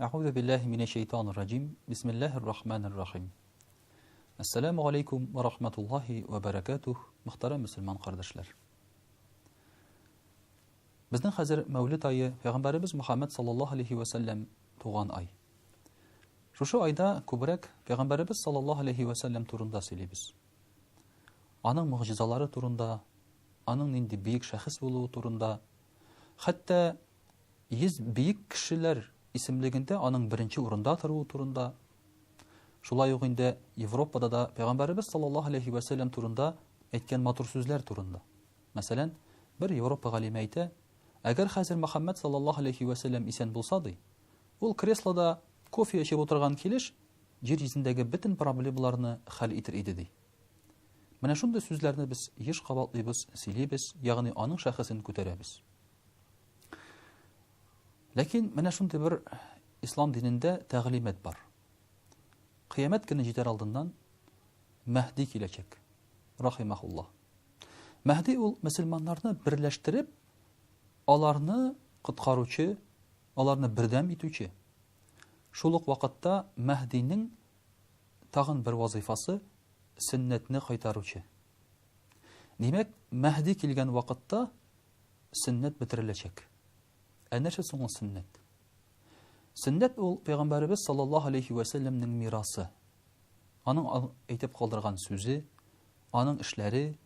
أعوذ بالله من الشيطان الرجيم بسم الله الرحمن الرحيم Assalamu alaikum wa rahmatullahi wa barakatuh. Muhtaram Müslüman kardeşler. Bizden hazır Mevlid ayı Peygamberimiz Muhammed sallallahu aleyhi ve sellem tuğan ay. Şu ayda kübrek Peygamberimiz sallallahu aleyhi ve sellem turunda söyleybiz. Anın mucizaları turunda, anın indi büyük şahıs buluğu turunda, hatta 100 büyük kişiler isimliginde anın birinci urunda turuğu turunda, şulay uginde Avropada da Peygamberimiz sallallahu aleyhi ve sellem turunda etken matur sözler turunda. Mesela bir Avropa galimi ayta, agar hazır Muhammed sallallahu aleyhi ve sellem isen bulsaydı, ol kresloda kofe içip oturgan keliş, yer yüzündeki bütün problemlarını hal etir idi di. Mana şunday sözlerini biz yeş qabatlaybiz, söyleybiz, yani anın şahsını көтәрәбез. Lakin mana şunday bir İslam dininde təğlimat var. Kıyamet günü jeter aldından Mehdi kilecek. Rahimahullah. Mehdi ol Müslümanlarını birleştirip, alarını qutqaruçı, alarını birdem etüçü. Şuluq vaqtda Mehdi'nin tağın bir vazifası sünnetini qaytaruçı. Demek Mehdi kilgen vaqtda sünnet bitirilecek. Näçe soň sünnet? Sünnet ol Peygamberimiz sallallahu aleyhi ve sellem'nin mirası. Anın aytip kaldırgan sözü, anın işleri,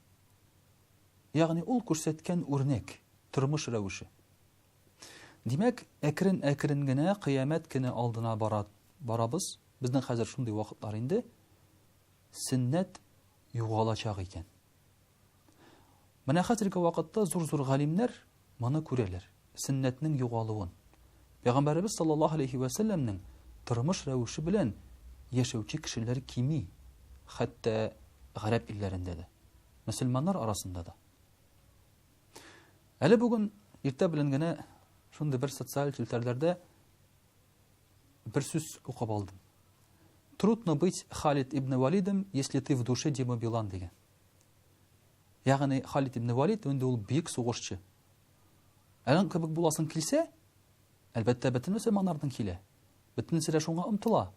yani ol көрсәткән örnek, turmuş rəvişi. Demek ekrin gene kıyamet günü aldına barabız. Bizden hazır şunday vaqtlar indi. Sünnet yo'qolacak eken. Mana hazırki vaqtda zor galimler mana күрәләр. Sünnetning yo'qoluğun. Peygamberimiz sallallahu aleyhi ve sellem'nin turmuş rəvişi bilen yaşaучы kişiler kimi? Hatta Arap illerinde de. Müslümanlar arasında da. Әле bugün irte bilingene şunday bir sosyal filtrlerde bir söz okuyup aldım. Трудно быть Халид ибн Валидом, если ты в душе Дима Билан деген. Yani Халид ибн Валид önde ol büyük soğuşçu. Әлен кебек буласың килсә, әлбәттә бөтен мөселманнардан килә. Бөтенесе шуңа омтыла.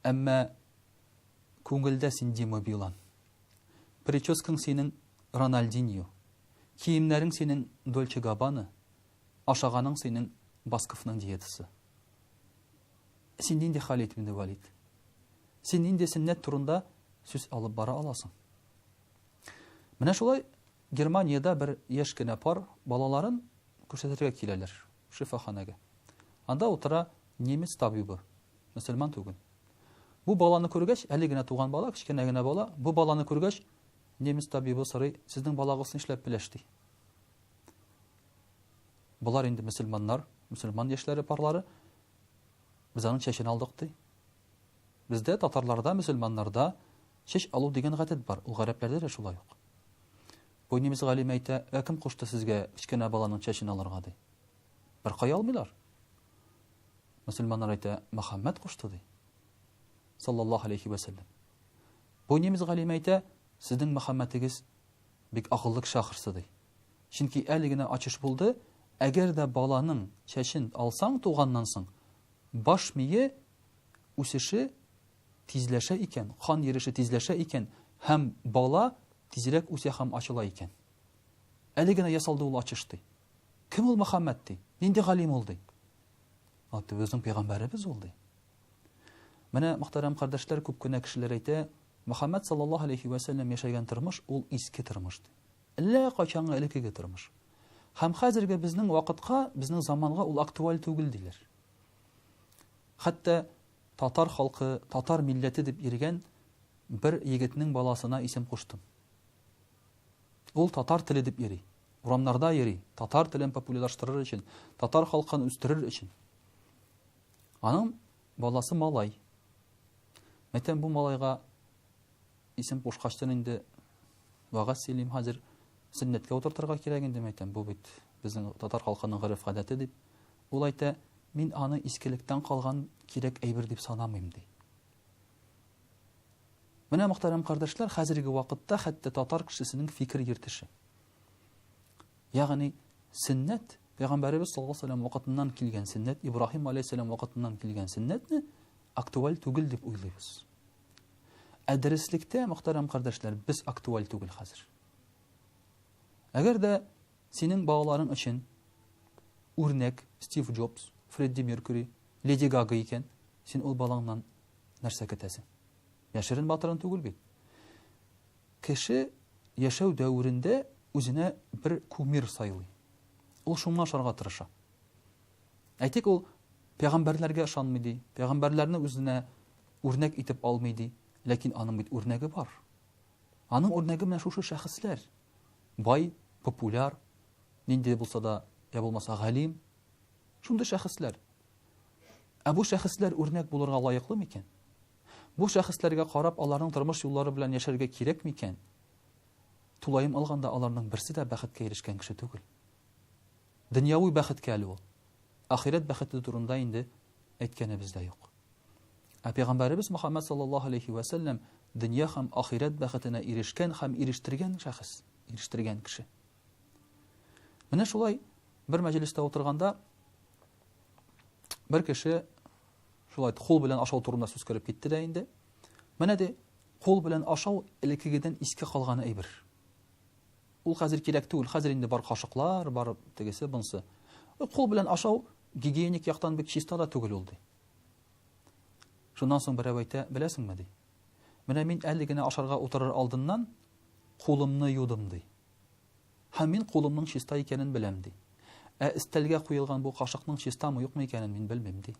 Әмма күңелдә син Дима Билан. Прическаң синең Рональдиньо. Киемнәрең синең Дольче Габбана. Ашаганың синең Басковның диетасы. Син инде Халид ибн Валид. Син инде сөннәт турында сүз алып бара аласың. Менә шулай Германиядә бер яшь кенә пар балаларын күрсәтергә киләләр шифаханәгә. Анда утыра немец табибы, мөселман түгел. Бу баланы күргәч, әле генә туган бала, кичкенә генә бала, бу баланы күргәч, немец табибы сорый, сезнең балагыз нишләп беләшти? Булар инде мөселманнар, мөселман яшьләре парлары, biz аның чәчен алдык ди. Бездә татарларда, мөселманнарда чәч алу дигән гадәт бар. Ул гарәпләрдә дә шулай ук. Бу немец галим әйтә, кем кушты сезгә кичкенә баланың чәчен алырга ди? Бер кая алмыйлар. Мөселманнар әйтә, Мөхәммәд кушты ди. Саллаллаһу алейхи ва саллям. Бу немец галим әйтә, сезнең Мөхәммәдегез бик акыллы шахырсы ди. Чөнки әле генә ачыш булды, әгәр дә баланың чәчен алсаң туганнан соң, baş miye үсеше тизләшә икән, қан йөреше тизләшә икән, һәм бала тизрәк үсә һәм ачыла икән. Әле генә ясалды ул ачышты. Кем ул Мөхәммәд ди? Нинди галим ул ди? Аты безнең пәйгамбәребез ул ди. Менә мөхтәрәм кардәшләр, күп кенә кешеләр әйтә, Мөхәммәд саллаллаһу алейхи ва саллям яшәгән тормыш ул иске тормыш ди. Әллә качанга элекеге тормыш. Һәм хәзерге безнең вакытка, безнең заманга ул актуаль түгел диләр. Hatta Tatar halkı, Tatar milleti dip yürüyen bir yigitinin balasına isim koştum. Ol Tatar tili dip yürü. Uramlarda yürü. Tatar tilini popülerleştirir için, Tatar halkını üstürür için. Anın balası Malay. Meten bu Malayga isim koşkaçtan indi vaqas selim hazır sünnetke oturtırga kiregen demeyten. Bu bit bizim Tatar halkının gırıf gadeti dip. Ol ayta, min аны искелектән калган кирәк әйбер дип санамыйм ди. Менә мөхтәрәм кардәшләр, хәзерге вакытта хәтта татар кешесенең фикер йөртеше. Ягъни сөннәт Пәйгамбәрбез саллаллаһу алейһи ва саллям вакытыннан килгән сөннәт, Ибраһим алейһиссалам вакытыннан килгән сөннәтне актуаль түгел дип уйлыйбыз. Дәреслектә, мөхтәрәм кардәшләр, без актуаль түгел хәзер. Әгәр дә синең балаларың өчен үрнәк Стив Джобс, Фредди Меркьюри, Леди Гага икән, син ул балаңнан нәрсә көтәсең? Яшерен батырын түгел бит. Кеше яшәү дәврендә үзенә бер кумир сайлый. Ул шуңа ашарга тырыша. Әйтик, ул пәйгамбәрләргә ышанмый ди, пәйгамбәрләрне үзенә үрнәк итеп алмый ди, ләкин аның бит үрнәге бар. Аның үрнәге менә шушы шәхесләр. Бай, популяр, нинди булса да, я булмаса галим, шундый шәхесләр. Бу шәхесләр үрнәк булырга лаеклы микән? Бу шәхесләргә карап, аларның тормыш юллары белән яшәргә кирәк микән? Тулайым алганда, аларның берсе дә бәхеткә ирешкән кеше түгел. Дөньяви бәхеткә әле ул. Ахират бәхете турында инде әйткәнебездә юк. Пәйгамбәрбез Мөхәммәд саллаллаһу алейһи ва саллям дөнья һәм ахират бәхетенә ирешкән һәм ирештергән шәхес, ирештергән кеше. Менә шулай бер мәҗлестә утырганда бер кеше шулай кул белән ашау турында сүз кереп китте дә инде. Менә ди, кул белән ашау элеккегедән иске калган әйбер. Ул хәзер кирәк түгел, хәзер инде бар кашыклар, бар тегесе, бунсы. Кул белән ашау гигиеник яктан бик чиста да түгел ул ди. Шуннан соң берәү әйтә, беләсеңме ди? Менә мин әле генә ашарга утырыр алдыннан кулымны юдым ди. Һәм мин кулымның чиста икәнен беләм ди. Өстәлгә куелган бу кашыкның чистамы юкмы икәнен мин белмим ди.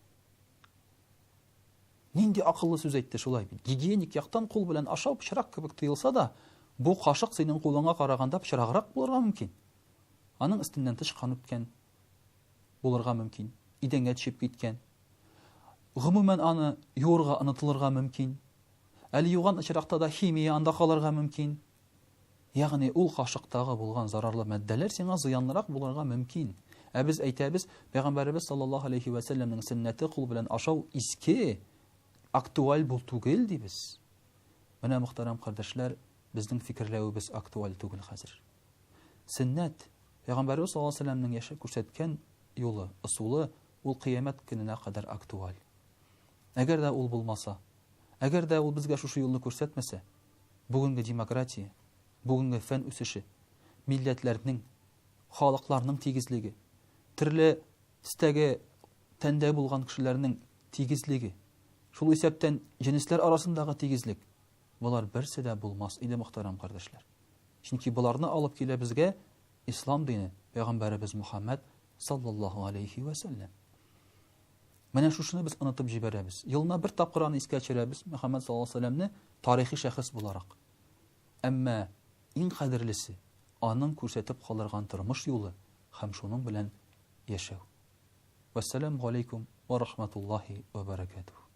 Нинди акыллы сүз әйтте шулай бит. Гигиеник яктан кул белән ашау пычрак кебек тоелса да, бу кашык синең кулыңа караганда пычраграк булырга мөмкин. Аның өстеннән тышкан үткән булырга мөмкин. Идәнгә төшеп киткән. Гомумән аны юырга онытылырга мөмкин. Әле юган очракта да химия анда калырга мөмкин. Ягъни ул кашыктагы булган зарарлы матдәләр сиңа зыянлырак булырга мөмкин. Без әйтәбез, Пәйгамбәрбез саллаллаһу алейһи ва саллямның сөннәте кул белән ашау иске, актуаль бул түгел дибез. Менә мөхтәрәм кардәшләр, безнең фикерләвебез актуаль түгел хәзер. Сөннәт, Пәйгамбәрбез саллаллаһу алейһи ва саллямның яшәп күрсәткән юлы, ысулы, ул кыямәт көненә кадәр актуаль. Әгәр дә ул булмаса, әгәр дә ул безгә шушы юлны күрсәтмәсә, бүгенге демократия, бүгенге фән үсеше, милләтләрнең, халыкларның тигезлеге, төрле стәге тәндә булган кешеләрнең тигезлеге, шул исәптән җенесләр арасындагы тигезлек, булар берсе дә булмас иде, мөхтәрәм кардәшләр. Чөнки буларны алып килә безгә ислам дине, Пәйгамбәрбез Мөхәммәд саллаллаһу алейһи ва саллям. Менә шушыны без онытып җибәрәбез. Елна бер тапкыр аны искә төшерәбез, Мөхәммәд саллаллаһу алейһи ва саллямны тарихи шәхес буларак. Әмма иң кадерлесе аның күрсәтеп калырган тормыш юлы һәм шуның белән яшәү. Вассаламу алейкум ва рахматуллаһи ва баракатуһ.